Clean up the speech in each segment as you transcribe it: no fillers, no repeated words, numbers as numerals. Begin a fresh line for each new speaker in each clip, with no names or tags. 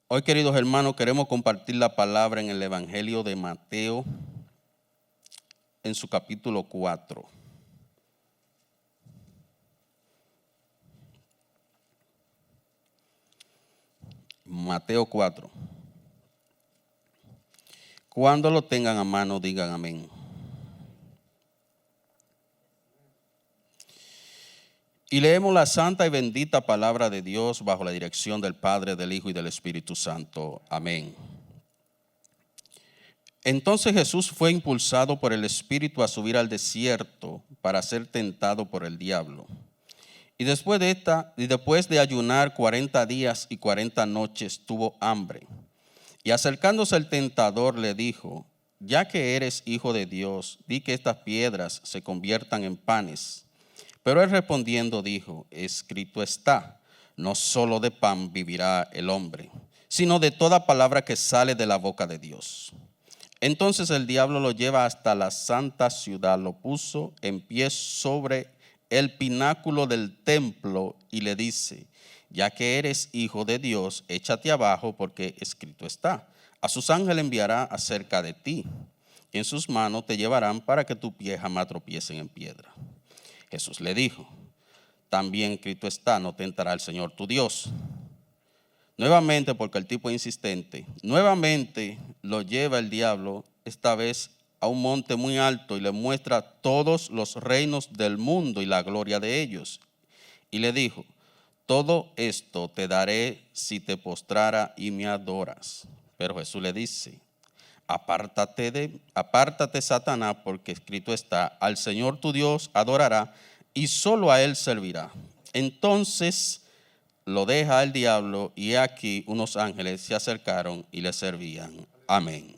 Hoy, queridos hermanos, queremos compartir la palabra en el Evangelio de Mateo, en su capítulo 4. Mateo 4. Cuando lo tengan a mano, digan amén. Y leemos la santa y bendita palabra de Dios bajo la dirección del Padre, del Hijo y del Espíritu Santo. Amén. Entonces Jesús fue impulsado por el Espíritu a subir al desierto para ser tentado por el diablo. Y después de ayunar 40 días y 40 noches, tuvo hambre. Y acercándose el tentador le dijo: ya que eres hijo de Dios, di que estas piedras se conviertan en panes. Pero él respondiendo dijo: escrito está, no solo de pan vivirá el hombre, sino de toda palabra que sale de la boca de Dios. Entonces el diablo lo lleva hasta la santa ciudad, lo puso en pie sobre el pináculo del templo y le dice: ya que eres hijo de Dios, échate abajo, porque escrito está, a sus ángeles enviará acerca de ti, y en sus manos te llevarán para que tu pie jamás tropiecen en piedra. Jesús le dijo: también escrito está, no tentará al Señor tu Dios. Nuevamente, porque el tipo es insistente, nuevamente lo lleva el diablo, esta vez a un monte muy alto, y le muestra todos los reinos del mundo y la gloria de ellos. Y le dijo: todo esto te daré si te postrara y me adoras. Pero Jesús le dice: apártate, Satanás, porque escrito está, al Señor tu Dios adorará y solo a él servirá. Entonces lo deja al diablo, y aquí unos ángeles se acercaron y le servían. Amén.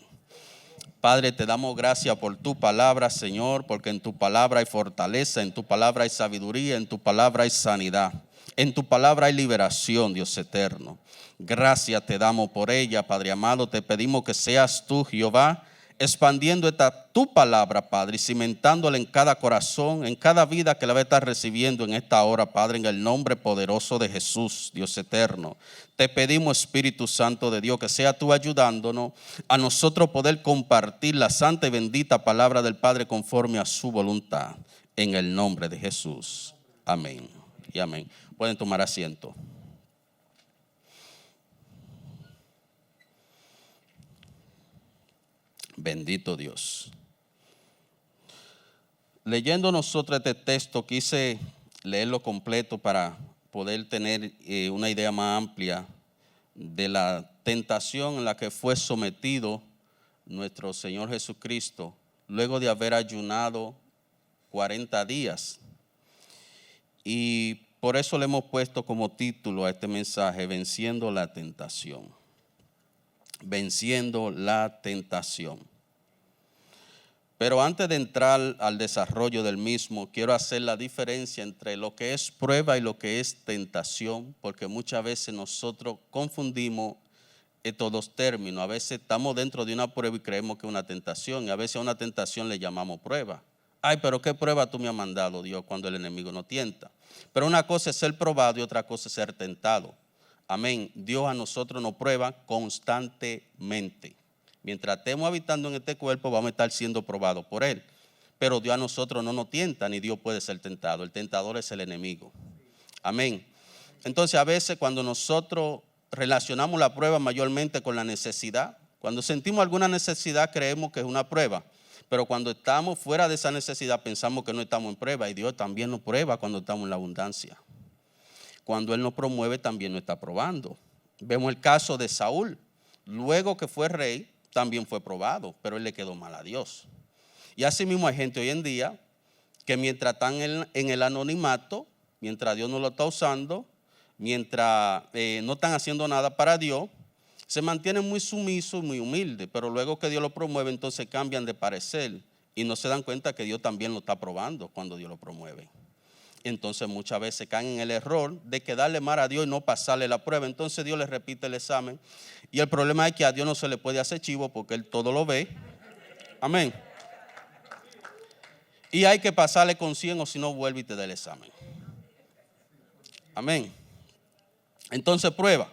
Padre, te damos gracias por tu palabra, Señor, porque en tu palabra hay fortaleza, en tu palabra hay sabiduría, en tu palabra hay sanidad, en tu palabra hay liberación, Dios eterno. Gracias te damos por ella, Padre amado. Te pedimos que seas tú, Jehová, expandiendo tu palabra, Padre, y cimentándola en cada corazón, en cada vida que la va a estar recibiendo en esta hora, Padre, en el nombre poderoso de Jesús, Dios eterno. Te pedimos, Espíritu Santo de Dios, que sea tú ayudándonos a nosotros poder compartir la santa y bendita palabra del Padre conforme a su voluntad, en el nombre de Jesús. Amén y amén. Pueden tomar asiento. Bendito Dios. Leyendo nosotros este texto, quise leerlo completo para poder tener una idea más amplia de la tentación en la que fue sometido nuestro Señor Jesucristo luego de haber ayunado 40 días. Y por eso le hemos puesto como título a este mensaje: Venciendo la tentación. Venciendo la tentación. Pero antes de entrar al desarrollo del mismo, quiero hacer la diferencia entre lo que es prueba y lo que es tentación, porque muchas veces nosotros confundimos estos dos términos. A veces estamos dentro de una prueba y creemos que es una tentación, y a veces a una tentación le llamamos prueba. Ay, pero ¿qué prueba tú me has mandado, Dios, cuando el enemigo nos tienta? Pero una cosa es ser probado y otra cosa es ser tentado. Amén. Dios a nosotros nos prueba constantemente. Mientras estemos habitando en este cuerpo, vamos a estar siendo probados por Él. Pero Dios a nosotros no nos tienta, ni Dios puede ser tentado. El tentador es el enemigo. Amén. Entonces, a veces cuando nosotros relacionamos la prueba mayormente con la necesidad, cuando sentimos alguna necesidad creemos que es una prueba. Pero cuando estamos fuera de esa necesidad pensamos que no estamos en prueba, y Dios también nos prueba cuando estamos en la abundancia. Cuando Él nos promueve también nos está probando. Vemos el caso de Saúl. Luego que fue rey, también fue probado, pero él le quedó mal a Dios. Y así mismo hay gente hoy en día que mientras están en el anonimato, mientras Dios no lo está usando, mientras no están haciendo nada para Dios, se mantienen muy sumisos, muy humildes, pero luego que Dios lo promueve, entonces cambian de parecer y no se dan cuenta que Dios también lo está probando cuando Dios lo promueve. Entonces muchas veces caen en el error de quedarle mal a Dios y no pasarle la prueba. Entonces Dios les repite el examen, y el problema es que a Dios no se le puede hacer chivo porque Él todo lo ve. Amén. Y hay que pasarle con 100, o si no vuelve y te da el examen. Amén. Entonces prueba.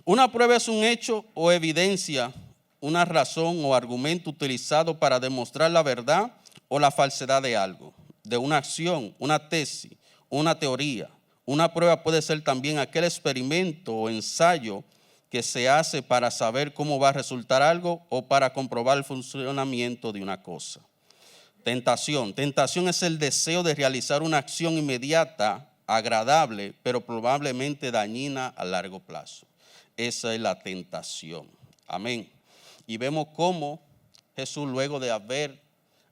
Una prueba es un hecho o evidencia, una razón o argumento utilizado para demostrar la verdad o la falsedad de algo, de una acción, una tesis, una teoría. Una prueba puede ser también aquel experimento o ensayo que se hace para saber cómo va a resultar algo o para comprobar el funcionamiento de una cosa. Tentación. Tentación es el deseo de realizar una acción inmediata, agradable, pero probablemente dañina a largo plazo. Esa es la tentación. Amén. Y vemos cómo Jesús, luego de haber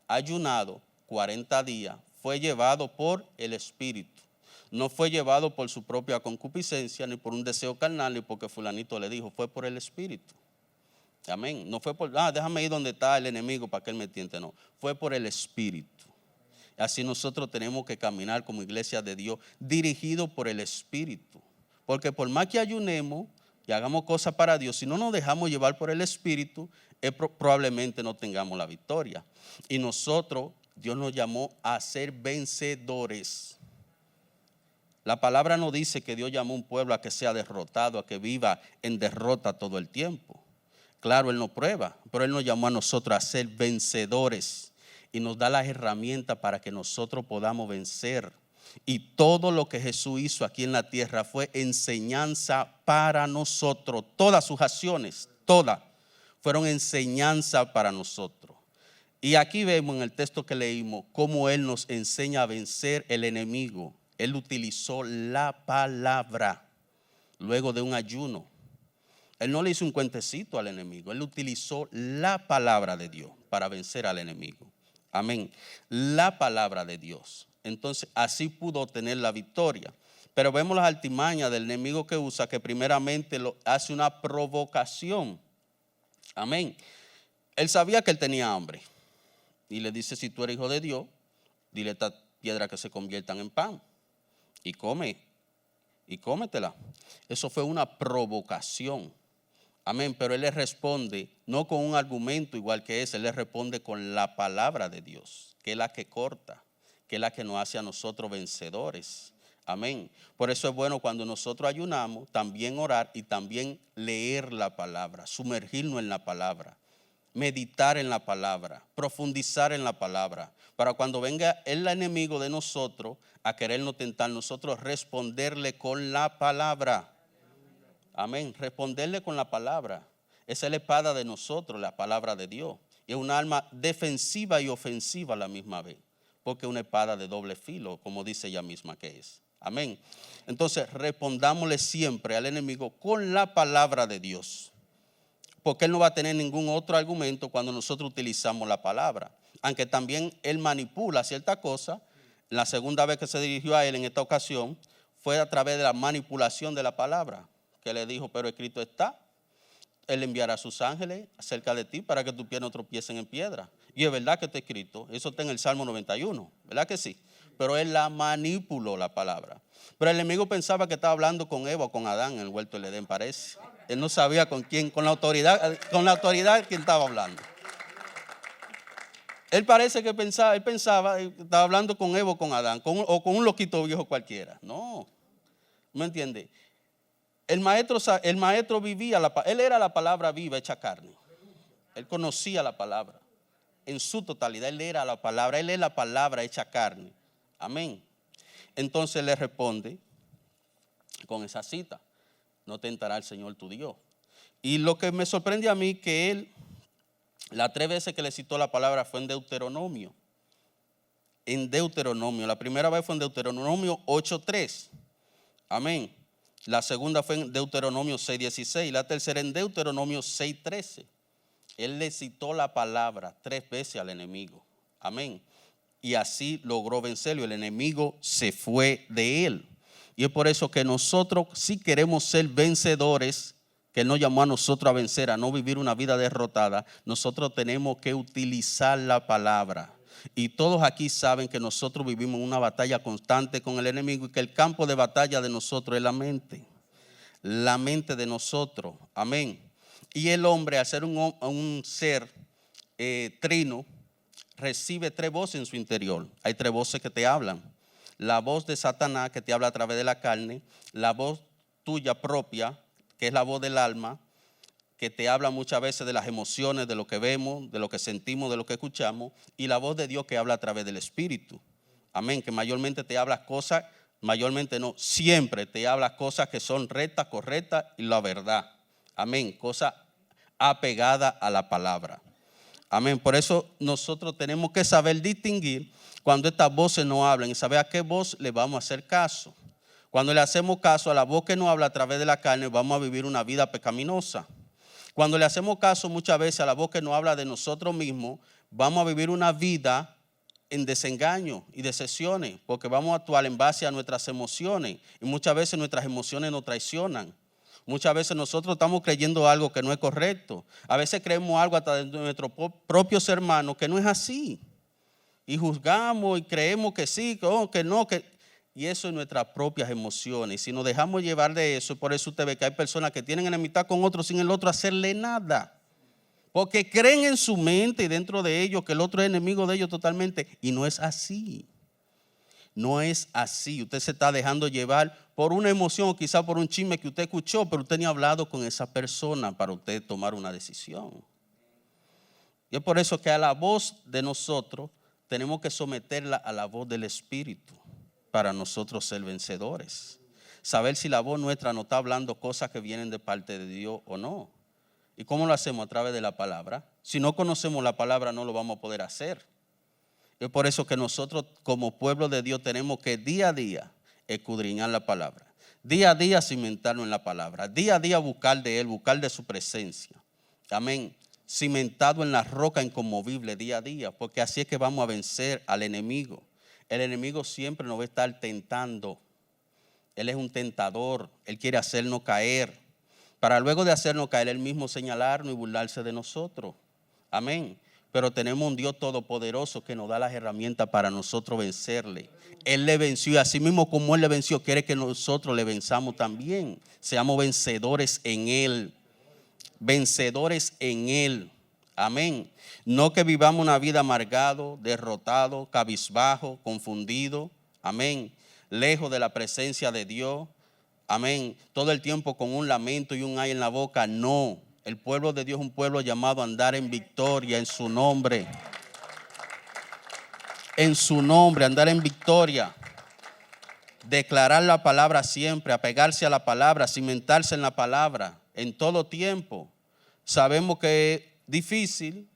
ayunado 40 días, fue llevado por el Espíritu. No fue llevado por su propia concupiscencia, ni por un deseo carnal, ni porque fulanito le dijo, fue por el Espíritu. Amén. No fue por, déjame ir donde está el enemigo para que él me tiente, no. Fue por el Espíritu. Así nosotros tenemos que caminar como iglesia de Dios, dirigidos por el Espíritu. Porque por más que ayunemos y hagamos cosas para Dios, si no nos dejamos llevar por el Espíritu, probablemente no tengamos la victoria. Y nosotros, Dios nos llamó a ser vencedores. La palabra no dice que Dios llamó a un pueblo a que sea derrotado, a que viva en derrota todo el tiempo. Claro, Él nos prueba, pero Él nos llamó a nosotros a ser vencedores y nos da las herramientas para que nosotros podamos vencer. Y todo lo que Jesús hizo aquí en la tierra fue enseñanza para nosotros. Todas sus acciones, todas, fueron enseñanza para nosotros. Y aquí vemos en el texto que leímos cómo Él nos enseña a vencer el enemigo. Él utilizó la palabra luego de un ayuno. Él no le hizo un cuentecito al enemigo. Él utilizó la palabra de Dios para vencer al enemigo. Amén. La palabra de Dios. Entonces, así pudo obtener la victoria. Pero vemos las artimañas del enemigo que usa, que primeramente hace una provocación. Amén. Él sabía que él tenía hambre. Y le dice, si tú eres hijo de Dios, dile a esta piedra que se conviertan en pan. Y come, y cómetela. Eso fue una provocación. Amén, pero Él le responde no con un argumento igual que ese, Él le responde con la palabra de Dios, que es la que corta, que es la que nos hace a nosotros vencedores. Amén. Por eso es bueno cuando nosotros ayunamos, también orar y también leer la palabra, sumergirnos en la palabra, meditar en la palabra, profundizar en la palabra, para cuando venga el enemigo de nosotros a querernos tentar, nosotros responderle con la palabra. Amén. Responderle con la palabra. Esa es la espada de nosotros, la palabra de Dios. Y es un arma defensiva y ofensiva a la misma vez. Porque es una espada de doble filo, como dice ella misma que es. Amén. Entonces, respondámosle siempre al enemigo con la palabra de Dios. Porque él no va a tener ningún otro argumento cuando nosotros utilizamos la palabra. Aunque también él manipula cierta cosa. La segunda vez que se dirigió a él en esta ocasión fue a través de la manipulación de la palabra. Que le dijo, pero escrito está, Él enviará a sus ángeles acerca de ti para que tus pies no tropiecen en piedra. Y es verdad que está escrito, eso está en el Salmo 91, ¿verdad que sí? Pero Él la manipuló la palabra. Pero el enemigo pensaba que estaba hablando con Eva o con Adán en el huerto del Edén, parece. Él no sabía con quién, con la autoridad de quién estaba hablando. Él parece que pensaba, estaba hablando con Eva o con Adán, o con un loquito viejo cualquiera. No, ¿me entiende? El maestro vivía, él era la palabra viva hecha carne. Él conocía la palabra en su totalidad. Él era la palabra, él es la palabra hecha carne. Amén. Entonces le responde con esa cita: no tentará el Señor tu Dios. Y lo que me sorprende a mí que él, las 3 veces que le citó la palabra fue en Deuteronomio. En Deuteronomio. La primera vez fue en Deuteronomio 8:3. Amén. La segunda fue en Deuteronomio 6:16. La tercera en Deuteronomio 6:13. Él le citó la palabra 3 veces al enemigo. Amén. Y así logró vencerlo. El enemigo se fue de él. Y es por eso que nosotros, si queremos ser vencedores, que Él nos llamó a nosotros a vencer, a no vivir una vida derrotada, nosotros tenemos que utilizar la palabra. Y todos aquí saben que nosotros vivimos una batalla constante con el enemigo y que el campo de batalla de nosotros es la mente de nosotros. Amén. Y el hombre, al ser un ser trino, recibe 3 voces en su interior. Hay 3 voces que te hablan. La voz de Satanás, que te habla a través de la carne, la voz tuya propia, que es la voz del alma, que te habla muchas veces de las emociones, de lo que vemos, de lo que sentimos, de lo que escuchamos, y la voz de Dios que habla a través del Espíritu. Amén, que mayormente te habla cosas, mayormente no, siempre te habla cosas que son rectas, correctas y la verdad. Amén, cosas apegadas a la palabra. Amén, por eso nosotros tenemos que saber distinguir cuando estas voces no hablan y saber a qué voz le vamos a hacer caso. Cuando le hacemos caso a la voz que nos habla a través de la carne, vamos a vivir una vida pecaminosa. Cuando le hacemos caso muchas veces a la voz que nos habla de nosotros mismos, vamos a vivir una vida en desengaño y decepciones, porque vamos a actuar en base a nuestras emociones y muchas veces nuestras emociones nos traicionan. Muchas veces nosotros estamos creyendo algo que no es correcto. A veces creemos algo hasta de nuestros propios hermanos que no es así. Y juzgamos y creemos que sí, que no, y eso es nuestras propias emociones. Si nos dejamos llevar de eso, por eso usted ve que hay personas que tienen enemistad con otros sin el otro hacerle nada. Porque creen en su mente y dentro de ellos que el otro es enemigo de ellos totalmente. Y no es así. No es así. Usted se está dejando llevar por una emoción o quizá por un chisme que usted escuchó, pero usted ni ha hablado con esa persona para usted tomar una decisión. Y es por eso que a la voz de nosotros tenemos que someterla a la voz del Espíritu para nosotros ser vencedores. Saber si la voz nuestra nos está hablando cosas que vienen de parte de Dios o no. ¿Y cómo lo hacemos? A través de la palabra. Si no conocemos la palabra no lo vamos a poder hacer. Es por eso que nosotros como pueblo de Dios tenemos que día a día escudriñar la palabra. Día a día cimentarnos en la palabra. Día a día buscar de Él, buscar de su presencia. Amén. Cimentado en la roca inconmovible día a día, porque así es que vamos a vencer al enemigo. El enemigo siempre nos va a estar tentando. Él es un tentador. Él quiere hacernos caer. Para luego de hacernos caer, Él mismo señalarnos y burlarse de nosotros. Amén. Pero tenemos un Dios todopoderoso que nos da las herramientas para nosotros vencerle. Él le venció y así mismo como Él le venció, quiere que nosotros le venzamos también. Seamos vencedores en Él. Vencedores en Él. Amén. No que vivamos una vida amargado, derrotado, cabizbajo, confundido. Amén. Lejos de la presencia de Dios. Amén. Todo el tiempo con un lamento y un ay en la boca. No. El pueblo de Dios es un pueblo llamado a andar en victoria en su nombre. En su nombre, andar en victoria. Declarar la palabra siempre, apegarse a la palabra, cimentarse en la palabra, en todo tiempo. Sabemos que es difícil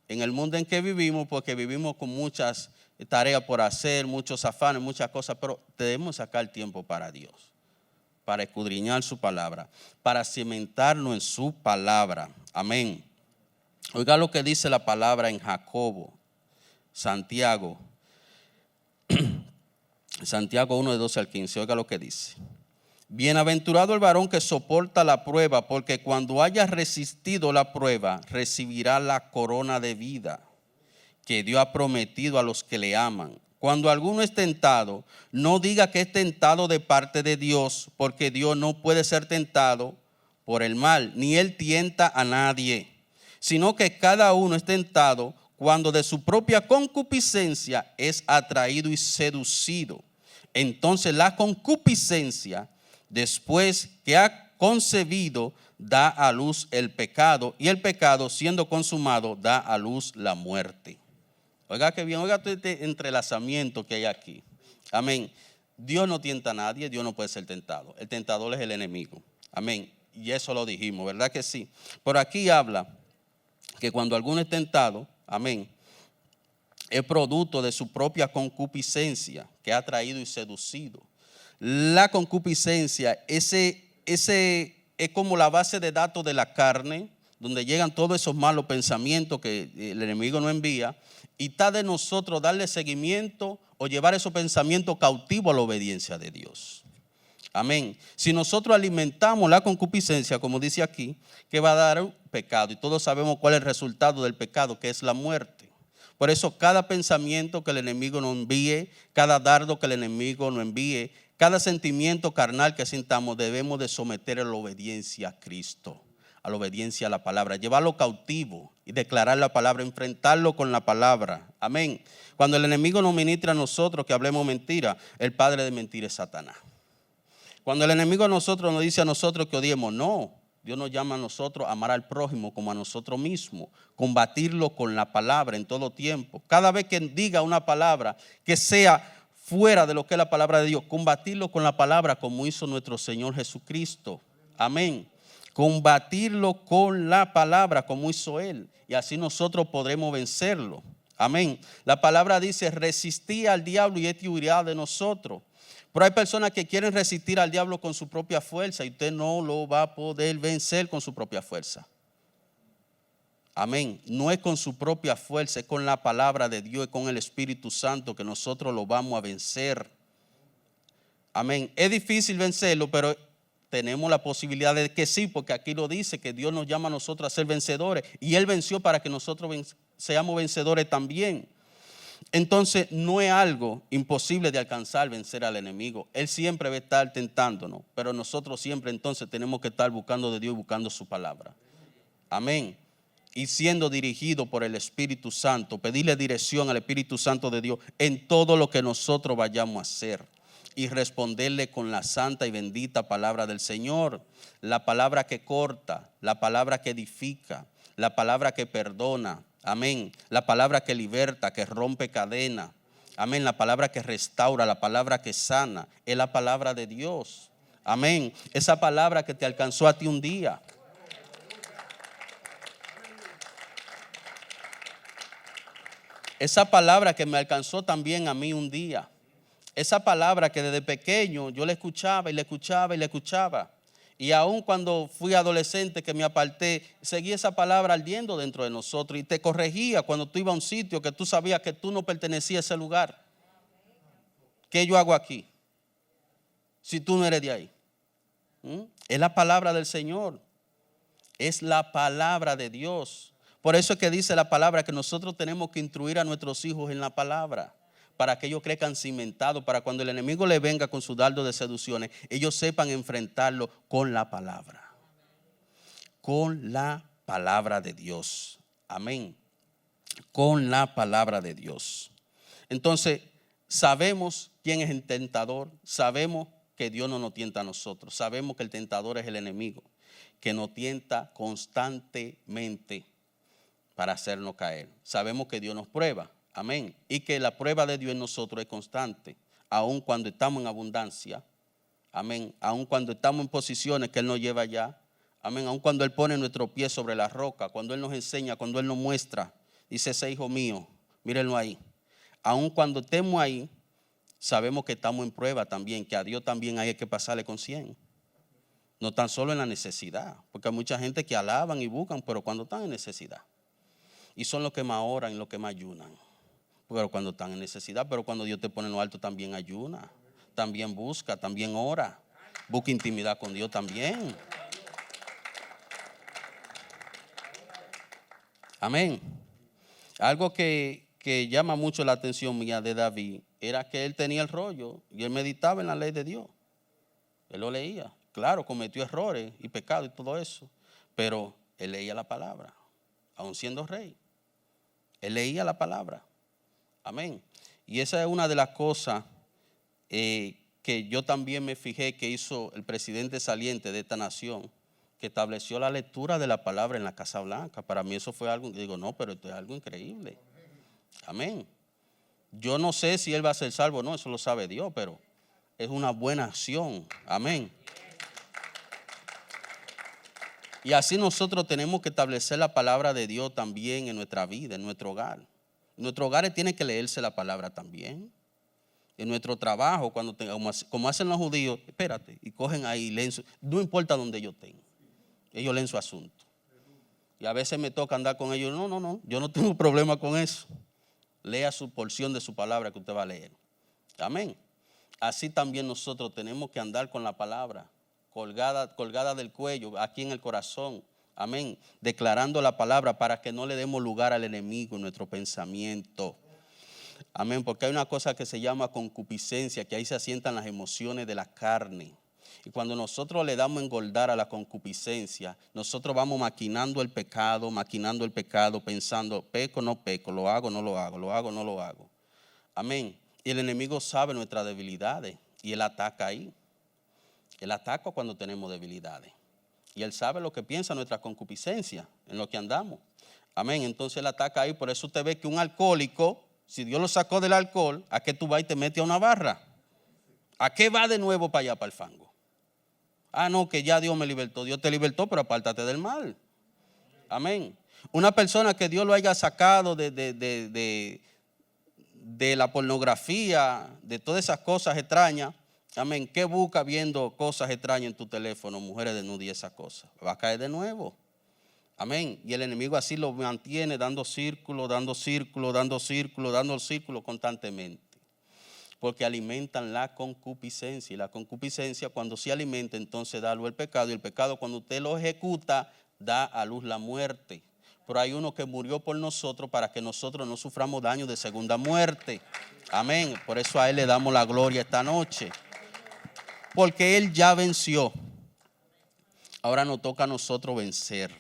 en el mundo en que vivimos, porque vivimos con muchas tareas por hacer, muchos afanes, muchas cosas, pero debemos sacar tiempo para Dios, para escudriñar su palabra, para cimentarnos en su palabra. Amén. Oiga lo que dice la palabra en Jacobo, Santiago 1, de 12 al 15. Oiga lo que dice. Bienaventurado el varón que soporta la prueba, porque cuando haya resistido la prueba, recibirá la corona de vida que Dios ha prometido a los que le aman. Cuando alguno es tentado, no diga que es tentado de parte de Dios, porque Dios no puede ser tentado por el mal, ni Él tienta a nadie, sino que cada uno es tentado cuando de su propia concupiscencia es atraído y seducido. Entonces la concupiscencia, después que ha concebido, da a luz el pecado, y el pecado, siendo consumado, da a luz la muerte. Oiga que bien, oiga este entrelazamiento que hay aquí. Amén. Dios no tienta a nadie, Dios no puede ser tentado. El tentador es el enemigo. Amén. Y eso lo dijimos, ¿verdad que sí? Por aquí habla que cuando alguno es tentado, amén, es producto de su propia concupiscencia que ha traído y seducido. La concupiscencia, ese es como la base de datos de la carne, donde llegan todos esos malos pensamientos que el enemigo nos envía, y está de nosotros darle seguimiento o llevar esos pensamientos cautivos a la obediencia de Dios. Amén. Si nosotros alimentamos la concupiscencia, como dice aquí, que va a dar un pecado, y todos sabemos cuál es el resultado del pecado, que es la muerte. Por eso cada pensamiento que el enemigo nos envíe, cada dardo que el enemigo nos envíe, cada sentimiento carnal que sintamos, debemos de someter a la obediencia a Cristo, a la obediencia a la palabra, llevarlo cautivo y declarar la palabra, enfrentarlo con la palabra. Amén. Cuando el enemigo nos ministra a nosotros que hablemos mentira, el padre de mentira es Satanás. Cuando el enemigo a nosotros nos dice a nosotros que odiemos, no. Dios nos llama a nosotros a amar al prójimo como a nosotros mismos, combatirlo con la palabra en todo tiempo. Cada vez que diga una palabra que sea fuera de lo que es la palabra de Dios, combatirlo con la palabra como hizo nuestro Señor Jesucristo. Amén. Combatirlo con la palabra como hizo Él. Y así nosotros podremos vencerlo. Amén. La palabra dice, resistí al diablo y él huirá de nosotros. Pero hay personas que quieren resistir al diablo con su propia fuerza y usted no lo va a poder vencer con su propia fuerza. Amén. No es con su propia fuerza, es con la palabra de Dios, es con el Espíritu Santo que nosotros lo vamos a vencer. Amén. Es difícil vencerlo, pero tenemos la posibilidad de que sí, porque aquí lo dice, que Dios nos llama a nosotros a ser vencedores. Y Él venció para que nosotros seamos vencedores también. Entonces no es algo imposible de alcanzar, vencer al enemigo. Él siempre va a estar tentándonos, pero nosotros siempre entonces tenemos que estar buscando de Dios y buscando su palabra. Amén. Y siendo dirigido por el Espíritu Santo, pedirle dirección al Espíritu Santo de Dios en todo lo que nosotros vayamos a hacer. Y responderle con la santa y bendita palabra del Señor. La palabra que corta, la palabra que edifica, la palabra que perdona. Amén. La palabra que liberta, que rompe cadena. Amén. La palabra que restaura, la palabra que sana, es la palabra de Dios. Amén. Esa palabra que te alcanzó a ti un día. Esa palabra que me alcanzó también a mí un día. Esa palabra que desde pequeño yo la escuchaba y la escuchaba y la escuchaba. Y aun cuando fui adolescente que me aparté, seguí esa palabra ardiendo dentro de nosotros y te corregía cuando tú ibas a un sitio que tú sabías que tú no pertenecías a ese lugar. ¿Qué yo hago aquí? Si tú no eres de ahí. Es la palabra del Señor. Es la palabra de Dios. Por eso es que dice la palabra que nosotros tenemos que instruir a nuestros hijos en la palabra, para que ellos crezcan cimentados, para cuando el enemigo le venga con su dardo de seducciones, ellos sepan enfrentarlo con la palabra. Con la palabra de Dios. Amén. Con la palabra de Dios. Entonces, sabemos quién es el tentador, sabemos que Dios no nos tienta a nosotros, sabemos que el tentador es el enemigo, que nos tienta constantemente para hacernos caer. Sabemos que Dios nos prueba. Amén. Y que la prueba de Dios en nosotros es constante, aun cuando estamos en abundancia. Amén. Aun cuando estamos en posiciones que Él nos lleva allá. Amén. Aun cuando Él pone nuestro pie sobre la roca, cuando Él nos enseña, cuando Él nos muestra. Dice ese hijo mío, mírenlo ahí. Aun cuando estemos ahí, sabemos que estamos en prueba también, que a Dios también hay que pasarle con 100. No tan solo en la necesidad, porque hay mucha gente que alaban y buscan, pero cuando están en necesidad. Y son los que más oran y los que más ayunan. Pero cuando están en necesidad, pero cuando Dios te pone en lo alto también ayuna, también busca, también ora, busca intimidad con Dios también. Amén. Algo que llama mucho la atención mía de David era que él tenía el rollo y él meditaba en la ley de Dios. Él lo leía. Claro, cometió errores y pecados y todo eso, pero él leía la palabra, aun siendo rey. Él leía la palabra. Amén. Y esa es una de las cosas que yo también me fijé que hizo el presidente saliente de esta nación, que estableció la lectura de la palabra en la Casa Blanca. Para mí eso fue algo, digo, no, pero esto es algo increíble. Amén. Yo no sé si él va a ser salvo o no, eso lo sabe Dios, pero es una buena acción. Amén. Y así nosotros tenemos que establecer la palabra de Dios también en nuestra vida, en nuestro hogar. En nuestros hogares tiene que leerse la palabra también. En nuestro trabajo, cuando como hacen los judíos, espérate, y cogen ahí, leen no importa dónde ellos estén, ellos leen su asunto. Y a veces me toca andar con ellos, no, yo no tengo problema con eso. Lea su porción de su palabra que usted va a leer. Amén. Así también nosotros tenemos que andar con la palabra, colgada del cuello, aquí en el corazón. Amén. Declarando la palabra para que no le demos lugar al enemigo en nuestro pensamiento. Amén. Porque hay una cosa que se llama concupiscencia, que ahí se asientan las emociones de la carne. Y cuando nosotros le damos engordar a la concupiscencia, nosotros vamos maquinando el pecado, pensando, peco o no peco, lo hago o no lo hago, lo hago o no lo hago. Amén. Y el enemigo sabe nuestras debilidades y él ataca ahí. Él ataca cuando tenemos debilidades. Y Él sabe lo que piensa nuestra concupiscencia, en lo que andamos. Amén. Entonces Él ataca ahí. Por eso usted ve que un alcohólico, si Dios lo sacó del alcohol, ¿a qué tú vas y te metes a una barra? ¿A qué va de nuevo para allá, para el fango? Ah, no, que ya Dios me libertó. Dios te libertó, pero apártate del mal. Amén. Una persona que Dios lo haya sacado de la pornografía, de todas esas cosas extrañas. Amén. ¿Qué busca viendo cosas extrañas en tu teléfono, mujeres desnudas y esas cosas? Va a caer de nuevo. Amén. Y el enemigo así lo mantiene dando círculos, dando círculos, dando círculos, dando círculos constantemente. Porque alimentan la concupiscencia. Y la concupiscencia, cuando se alimenta, entonces da luz el pecado. Y el pecado, cuando usted lo ejecuta, da a luz la muerte. Pero hay uno que murió por nosotros para que nosotros no suframos daño de segunda muerte. Amén. Por eso a Él le damos la gloria esta noche. Porque Él ya venció. Ahora nos toca a nosotros vencer.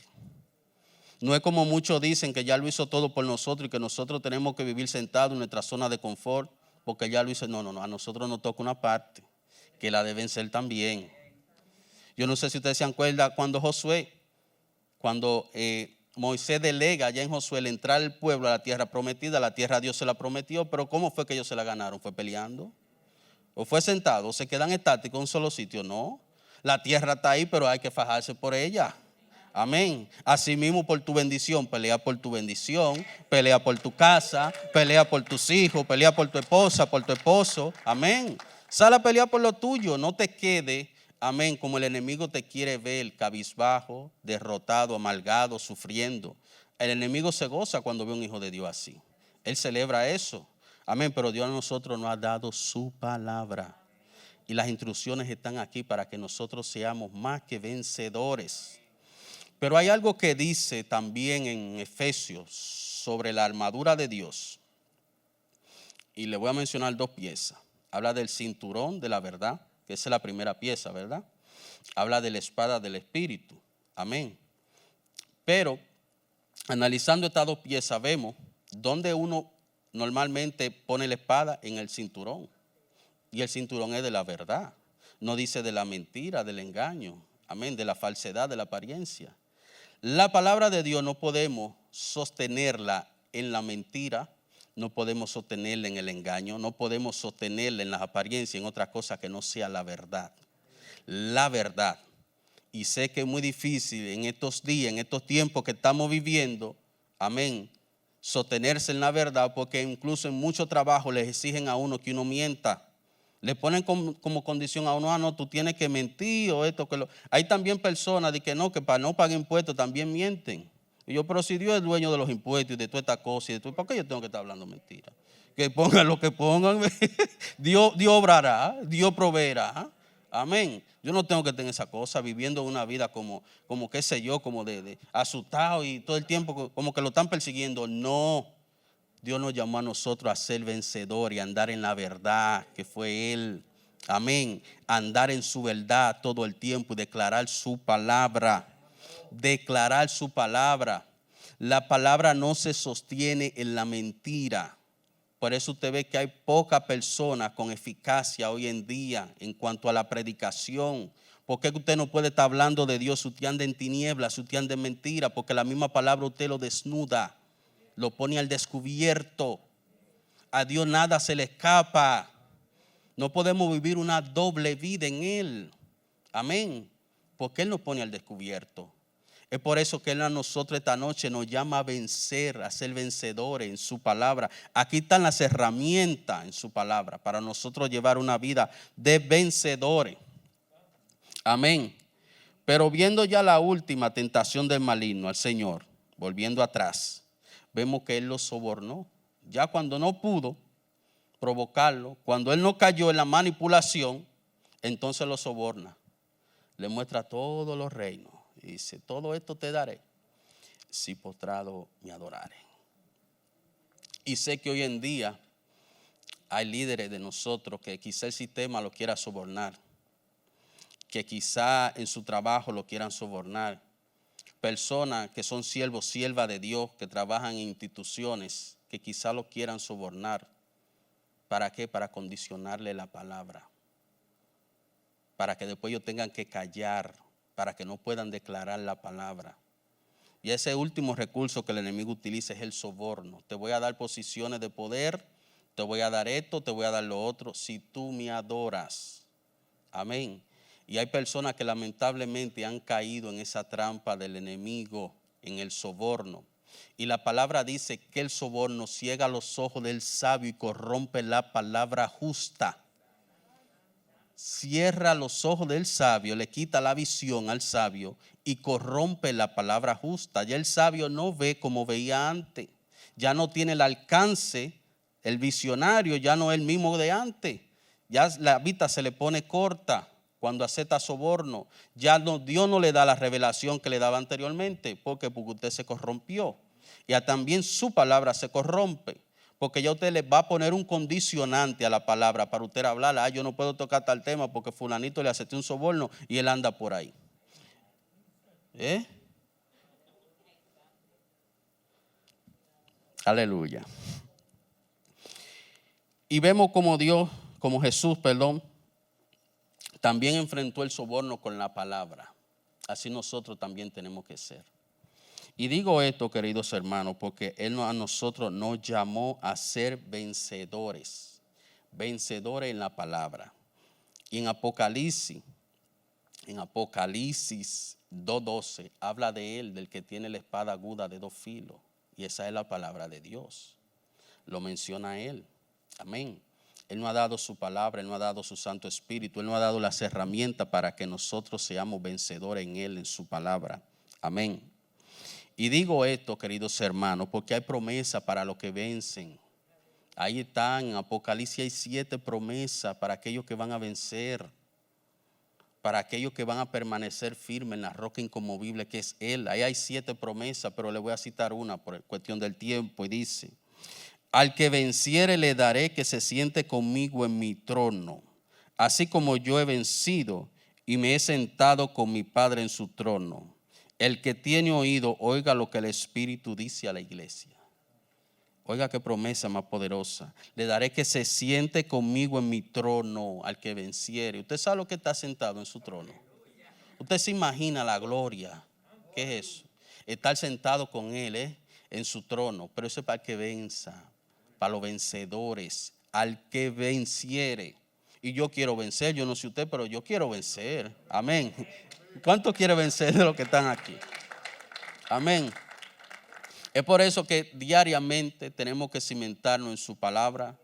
No es como muchos dicen que ya lo hizo todo por nosotros y que nosotros tenemos que vivir sentados en nuestra zona de confort porque ya lo hizo. No, a nosotros nos toca una parte que la de vencer también. Yo no sé si ustedes se acuerdan cuando Moisés delega allá en Josué el entrar al pueblo a la tierra prometida. La tierra Dios se la prometió, pero ¿cómo fue que ellos se la ganaron? ¿Fue peleando? ¿O fue sentado? ¿O se quedan estáticos en un solo sitio? No, la tierra está ahí, pero hay que fajarse por ella. Amén. Asimismo, por tu bendición, pelea por tu bendición, pelea por tu casa, pelea por tus hijos, pelea por tu esposa, por tu esposo. Amén. Sal a pelear por lo tuyo, no te quede, amén, como el enemigo te quiere ver, cabizbajo, derrotado, amargado, sufriendo. El enemigo se goza cuando ve a un hijo de Dios así. Él celebra eso. Amén, pero Dios a nosotros nos ha dado su palabra. Y las instrucciones están aquí para que nosotros seamos más que vencedores. Pero hay algo que dice también en Efesios sobre la armadura de Dios. Y le voy a mencionar dos piezas. Habla del cinturón de la verdad, que esa es la primera pieza, ¿verdad? Habla de la espada del Espíritu. Amén. Pero analizando estas dos piezas vemos donde uno normalmente pone la espada en el cinturón. Y el cinturón es de la verdad. No dice de la mentira, del engaño. Amén. De la falsedad, de la apariencia. La palabra de Dios no podemos sostenerla en la mentira, no podemos sostenerla en el engaño, no podemos sostenerla en las apariencias, en otras cosas que no sea la verdad. La verdad. Y sé que es muy difícil en estos días, en estos tiempos que estamos viviendo, amén, sostenerse en la verdad, porque incluso en muchos trabajos les exigen a uno que uno mienta. Le ponen como condición a uno, no, tú tienes que mentir o esto, que lo. Hay también personas que no, que para no pagar impuestos también mienten. Y yo, pero si Dios es dueño de los impuestos y de toda esta cosa, ¿por qué yo tengo que estar hablando mentira? Que pongan lo que pongan, Dios obrará, Dios proveerá. Amén. Yo no tengo que tener esa cosa, viviendo una vida como qué sé yo, como de asustado y todo el tiempo como que lo están persiguiendo. No. Dios nos llamó a nosotros a ser vencedores y andar en la verdad que fue Él. Amén. Andar en su verdad todo el tiempo y declarar su palabra. Declarar su palabra. La palabra no se sostiene en la mentira. Por eso usted ve que hay pocas personas con eficacia hoy en día en cuanto a la predicación. ¿Por qué usted no puede estar hablando de Dios si usted anda en tinieblas, si usted anda en mentira? Porque la misma palabra usted lo desnuda. Lo pone al descubierto. A Dios nada se le escapa. No podemos vivir una doble vida en Él. Amén. Porque Él nos pone al descubierto. Es por eso que Él a nosotros esta noche nos llama a vencer, a ser vencedores en su palabra. Aquí están las herramientas en su palabra para nosotros llevar una vida de vencedores. Amén. Pero viendo ya la última tentación del maligno al Señor, volviendo atrás, vemos que Él lo sobornó. Ya cuando no pudo provocarlo, cuando Él no cayó en la manipulación, entonces lo soborna. Le muestra todos los reinos. Y dice, todo esto te daré si postrado me adorare. Y sé que hoy en día hay líderes de nosotros que quizá el sistema lo quiera sobornar, que quizá en su trabajo lo quieran sobornar. Personas que son siervos, siervas de Dios, que trabajan en instituciones, que quizá lo quieran sobornar. ¿Para qué? Para condicionarle la palabra. para que después ellos tengan que callar, para que no puedan declarar la palabra. Y ese último recurso que el enemigo utiliza es el soborno. Te voy a dar posiciones de poder, te voy a dar esto, te voy a dar lo otro, si tú me adoras. Amén. Y hay personas que lamentablemente han caído en esa trampa del enemigo, en el soborno. Y la palabra dice que el soborno ciega los ojos del sabio y corrompe la palabra justa. Cierra los ojos del sabio, le quita la visión al sabio y corrompe la palabra justa. Ya el sabio no ve como veía antes. Ya no tiene el alcance, el visionario ya no es el mismo de antes. Ya la vista se le pone corta cuando acepta soborno. Ya no, Dios no le da la revelación que le daba anteriormente. Porque usted se corrompió. Y también su palabra se corrompe. Porque ya usted le va a poner un condicionante a la palabra para usted hablar. Yo no puedo tocar tal tema porque fulanito le acepté un soborno y él anda por ahí. Aleluya. Y vemos como Jesús, también enfrentó el soborno con la palabra. Así nosotros también tenemos que ser. Y digo esto, queridos hermanos, porque Él a nosotros nos llamó a ser vencedores. Vencedores en la palabra. Y en Apocalipsis 2:12, habla de Él, del que tiene la espada aguda de 2 filos. Y esa es la palabra de Dios. Lo menciona Él. Amén. Él nos ha dado su palabra, Él nos ha dado su Santo Espíritu, Él nos ha dado las herramientas para que nosotros seamos vencedores en Él, en su palabra. Amén. Y digo esto, queridos hermanos, porque hay promesas para los que vencen. Ahí están, en Apocalipsis hay 7 promesas para aquellos que van a vencer, para aquellos que van a permanecer firmes en la roca inconmovible que es Él. Ahí hay 7 promesas, pero le voy a citar una por cuestión del tiempo. Y dice: al que venciere le daré que se siente conmigo en mi trono, así como yo he vencido y me he sentado con mi Padre en su trono. El que tiene oído, oiga lo que el Espíritu dice a la iglesia. Oiga qué promesa más poderosa. Le daré que se siente conmigo en mi trono al que venciere. Usted sabe lo que está sentado en su trono. Usted se imagina la gloria. ¿Qué es eso? Estar sentado con Él en su trono. Pero eso es para el que venza, para los vencedores, al que venciere. Y yo quiero vencer, yo no sé usted, pero yo quiero vencer. Amén. ¿Cuánto quiere vencer de los que están aquí? Amén. Es por eso que diariamente tenemos que cimentarnos en su palabra,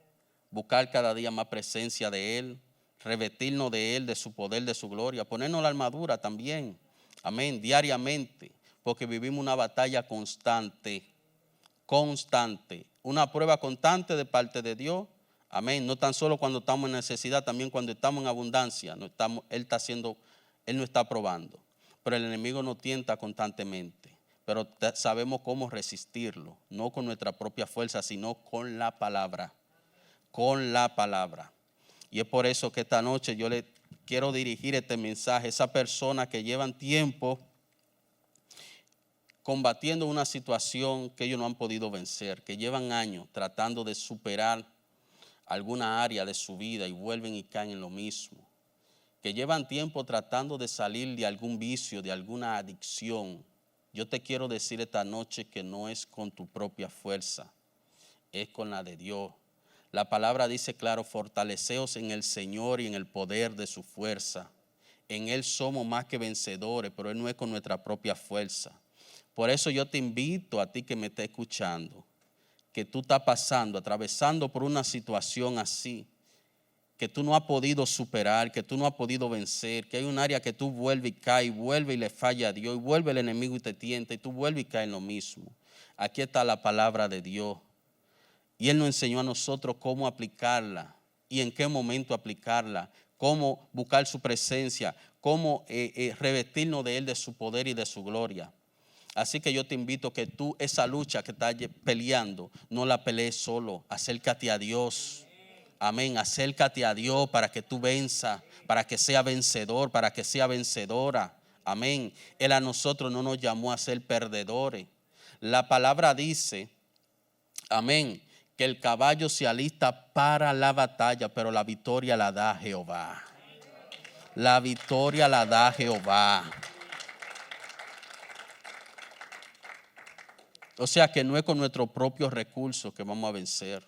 buscar cada día más presencia de Él, revestirnos de Él, de su poder, de su gloria, ponernos la armadura también. Amén, diariamente, porque vivimos una batalla constante, una prueba constante de parte de Dios. Amén, no tan solo cuando estamos en necesidad, también cuando estamos en abundancia, Él no está probando, pero el enemigo nos tienta constantemente. Pero sabemos cómo resistirlo, no con nuestra propia fuerza, sino con la palabra. Con la palabra. Y es por eso que esta noche yo le quiero dirigir este mensaje a esas personas que llevan tiempo combatiendo una situación que ellos no han podido vencer, que llevan años tratando de superar alguna área de su vida y vuelven y caen en lo mismo. Que llevan tiempo tratando de salir de algún vicio, de alguna adicción. Yo te quiero decir esta noche que no es con tu propia fuerza, es con la de Dios. La palabra dice claro: fortaleceos en el Señor y en el poder de su fuerza. En Él somos más que vencedores, pero Él no es con nuestra propia fuerza. Por eso yo te invito a ti que me estés escuchando, que tú estás atravesando por una situación así, que tú no has podido superar, que tú no has podido vencer, que hay un área que tú vuelves y caes, vuelve y le falla a Dios, y vuelve el enemigo y te tienta, y tú vuelves y caes en lo mismo. Aquí está la palabra de Dios. Y Él nos enseñó a nosotros cómo aplicarla y en qué momento aplicarla, cómo buscar su presencia, cómo revestirnos de Él, de su poder y de su gloria. Así que yo te invito a que tú esa lucha que estás peleando, no la pelees solo, acércate a Dios. Amén, acércate a Dios para que tú venzas, para que sea vencedor, para que sea vencedora. Amén. Él a nosotros no nos llamó a ser perdedores. La palabra dice, amén, que el caballo se alista para la batalla, pero la victoria la da Jehová. La victoria la da Jehová. O sea que no es con nuestros propios recursos que vamos a vencer.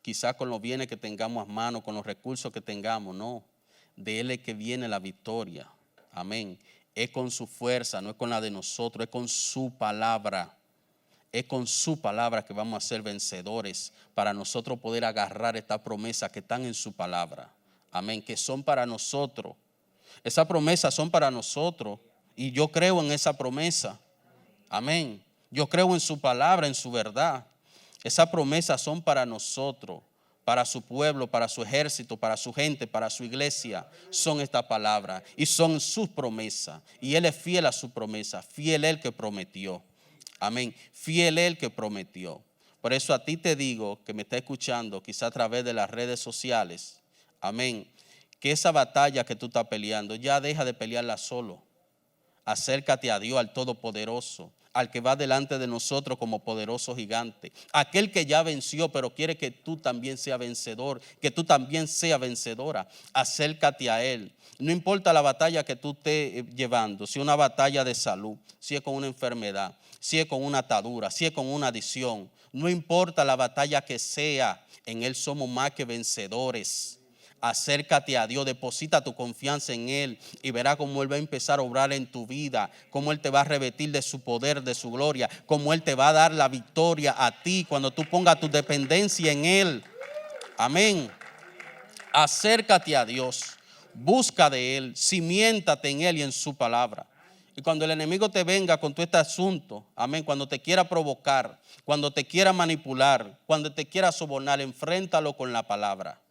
Quizás con los bienes que tengamos a mano, con los recursos que tengamos, no. De Él es que viene la victoria. Amén. Es con su fuerza, no es con la de nosotros, es con su palabra. Es con su palabra que vamos a ser vencedores para nosotros poder agarrar estas promesas que están en su palabra. Amén. Que son para nosotros. Esas promesas son para nosotros y yo creo en esa promesa. Amén. Yo creo en su palabra, en su verdad. Esas promesas son para nosotros, para su pueblo, para su ejército, para su gente, para su iglesia. Son estas palabras y son sus promesas. Y Él es fiel a su promesa, fiel Él que prometió. Amén. Fiel Él que prometió. Por eso a ti te digo, que me está escuchando, quizá a través de las redes sociales. Amén. Que esa batalla que tú estás peleando, ya deja de pelearla solo. Acércate a Dios, al Todopoderoso, al que va delante de nosotros como poderoso gigante, aquel que ya venció, pero quiere que tú también seas vencedor, que tú también seas vencedora. Acércate a Él. No importa la batalla que tú estés llevando, si es una batalla de salud, si es con una enfermedad, si es con una atadura, si es con una adicción, no importa la batalla que sea, en Él somos más que vencedores. Acércate a Dios, deposita tu confianza en Él y verás cómo Él va a empezar a obrar en tu vida, cómo Él te va a revestir de su poder, de su gloria, cómo Él te va a dar la victoria a ti cuando tú pongas tu dependencia en Él. Amén. Acércate a Dios, busca de Él, cimiéntate en Él y en su palabra. Y cuando el enemigo te venga con todo este asunto, amén, cuando te quiera provocar, cuando te quiera manipular, cuando te quiera sobornar, enfréntalo con la palabra.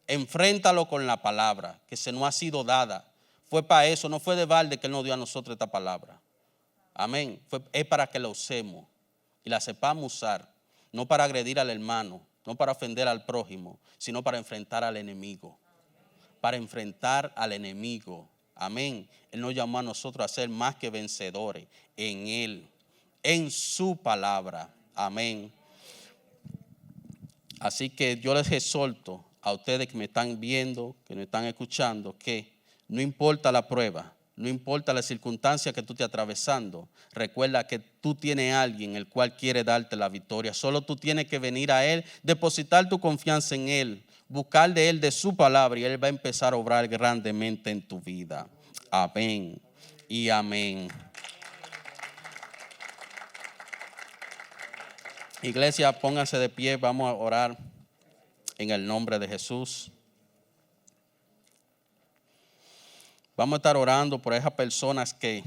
Enfréntalo con la palabra que se nos ha sido dada. Fue para eso, no fue de balde que Él nos dio a nosotros esta palabra. Amén. Es para que la usemos y la sepamos usar, no para agredir al hermano, no para ofender al prójimo, sino para enfrentar al enemigo. Para enfrentar al enemigo. Amén. Él nos llamó a nosotros a ser más que vencedores en Él, en su palabra. Amén. Así que yo les exhorto a ustedes que me están viendo, que me están escuchando, que no importa la prueba, no importa la circunstancia que tú estés atravesando, recuerda que tú tienes a alguien el cual quiere darte la victoria. Solo tú tienes que venir a Él, depositar tu confianza en Él, buscar de Él, de su palabra, y Él va a empezar a obrar grandemente en tu vida. Amén y amén. Iglesia, pónganse de pie, vamos a orar en el nombre de Jesús. Vamos a estar orando por esas personas que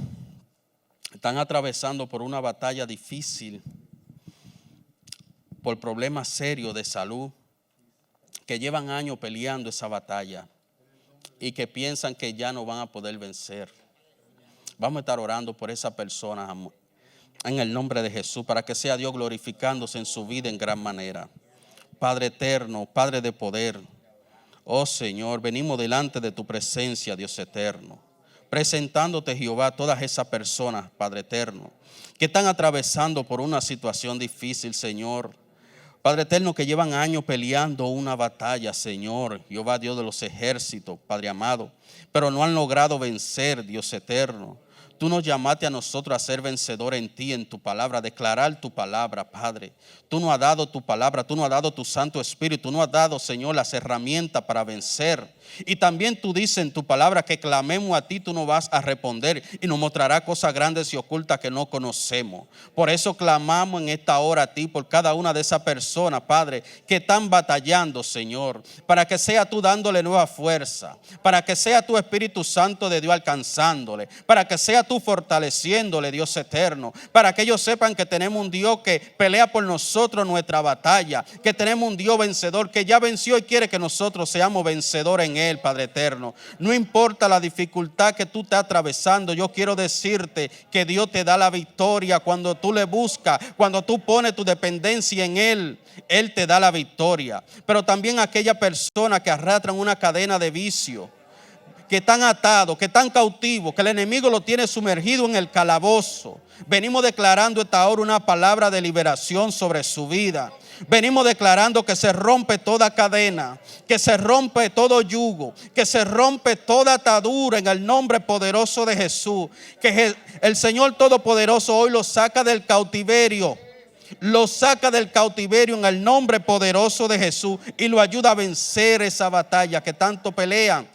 están atravesando por una batalla difícil, por problemas serios de salud, que llevan años peleando esa batalla y que piensan que ya no van a poder vencer. Vamos a estar orando por esas personas en el nombre de Jesús, para que sea Dios glorificándose en su vida en gran manera. Padre eterno, Padre de poder, oh Señor, venimos delante de tu presencia, Dios eterno, presentándote, Jehová, todas esas personas, Padre eterno, que están atravesando por una situación difícil, Señor. Padre eterno, que llevan años peleando una batalla, Señor, Jehová, Dios de los ejércitos, Padre amado, pero no han logrado vencer, Dios eterno. Tú nos llamaste a nosotros a ser vencedores en ti, en tu palabra, a declarar tu palabra, Padre. Tú nos has dado tu palabra, tú nos has dado tu Santo Espíritu, tú nos has dado, Señor, las herramientas para vencer. Y también tú dices en tu palabra que clamemos a ti, tú nos vas a responder y nos mostrarás cosas grandes y ocultas que no conocemos. Por eso clamamos en esta hora a ti por cada una de esas personas, Padre, que están batallando, Señor, para que sea tú dándole nueva fuerza, para que sea tu Espíritu Santo de Dios alcanzándole, para que sea tú fortaleciéndole, Dios eterno, para que ellos sepan que tenemos un Dios que pelea por nosotros nuestra batalla, que tenemos un Dios vencedor que ya venció y quiere que nosotros seamos vencedores en Él, Padre eterno. No importa la dificultad que tú estás atravesando, yo quiero decirte que Dios te da la victoria cuando tú le buscas, cuando tú pones tu dependencia en Él. Él te da la victoria. Pero también aquella persona que arrastran una cadena de vicio, que están atados, que están cautivos, que el enemigo lo tiene sumergido en el calabozo. Venimos declarando esta hora una palabra de liberación sobre su vida. Venimos declarando que se rompe toda cadena, que se rompe todo yugo, que se rompe toda atadura en el nombre poderoso de Jesús. Que el Señor Todopoderoso hoy lo saca del cautiverio. Lo saca del cautiverio en el nombre poderoso de Jesús y lo ayuda a vencer esa batalla que tanto pelean,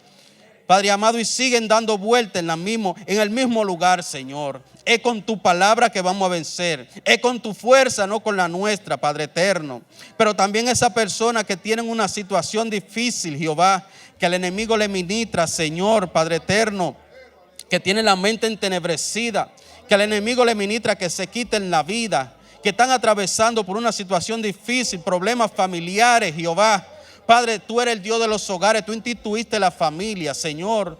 Padre amado, y siguen dando vueltas en el mismo lugar, Señor. Es con tu palabra que vamos a vencer. Es con tu fuerza, no con la nuestra, Padre eterno. Pero también esa persona que tienen una situación difícil, Jehová, que el enemigo le ministra, Señor, Padre eterno, que tiene la mente entenebrecida, que el enemigo le ministra que se quiten la vida, que están atravesando por una situación difícil, problemas familiares, Jehová. Padre, tú eres el Dios de los hogares, tú instituiste la familia, Señor.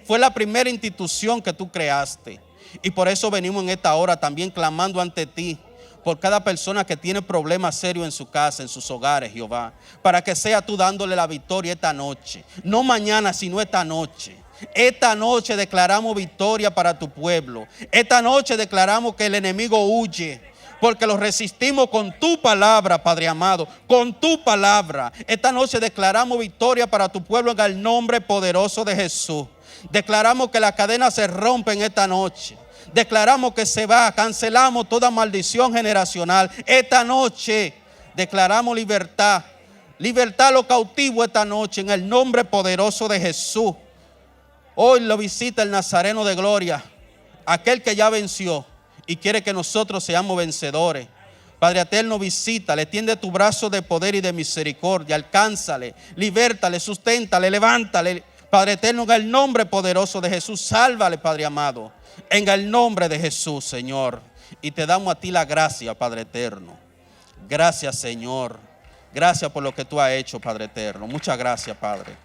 Fue la primera institución que tú creaste. Y por eso venimos en esta hora también clamando ante ti por cada persona que tiene problemas serios en su casa, en sus hogares, Jehová. Para que sea tú dándole la victoria esta noche. No mañana, sino esta noche. Esta noche declaramos victoria para tu pueblo. Esta noche declaramos que el enemigo huye, porque lo resistimos con tu palabra, Padre amado, con tu palabra. Esta noche declaramos victoria para tu pueblo en el nombre poderoso de Jesús. Declaramos que la cadena se rompe en esta noche. Declaramos que se va, cancelamos toda maldición generacional. Esta noche declaramos libertad. Libertad a los cautivos esta noche en el nombre poderoso de Jesús. Hoy lo visita el Nazareno de gloria, aquel que ya venció y quiere que nosotros seamos vencedores. Padre eterno, visítale, tiende tu brazo de poder y de misericordia, alcánzale, libértale, susténtale, levántale. Padre eterno, en el nombre poderoso de Jesús, sálvale, Padre amado, en el nombre de Jesús, Señor. Y te damos a ti la gracia, Padre eterno. Gracias, Señor. Gracias por lo que tú has hecho, Padre eterno. Muchas gracias, Padre.